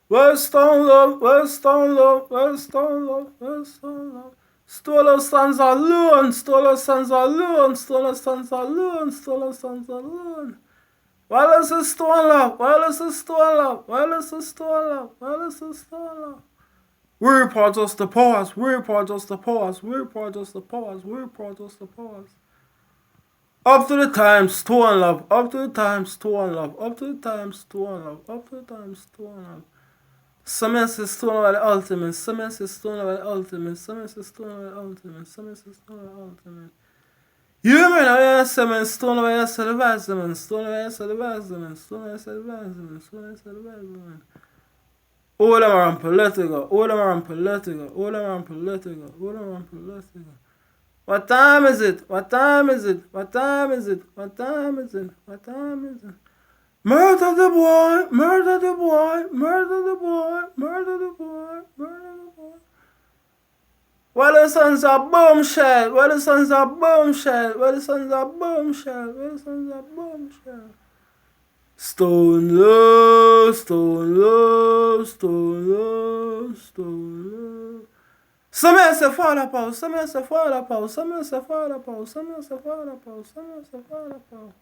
Western love, Western love, Western love, Western love. Stolen sons alone, stolen sons alone, stolen sons alone, stolen sons alone. Well, it's a stone love, well, it's a stone love, well, it's a stone love, well, it's a stone love. We're part just the pause, we're part just the pause, we're part just the pause, we're part just the pause. Up to the time, stone love, up to the time, stone love, up to the time, stone love, up to the time, stone love. Some say stone over the ultimate, some say stone over the ultimate, some say stone over the ultimate, some say stone over the ultimate. You man, I say man, stone over the vast man, stone over the vast man, stone over the vast man, stone over the vast man. All them are on political, all them are on political, all them are on political, all them are on political. What time is it? What time is it? What time is it? What time is it? What time is it? Murder the boy, murder the boy, murder the boy, murder the boy, murder the boy. Well, the sons are bombshell, well, the sons are bombshell, well, the sons are bombshell, well, the sons are bombshell. Stone love, stone love, stone love, stone love. Some say father Paul, some say father Paul, some say father Paul, some say father Paul, some say father Paul.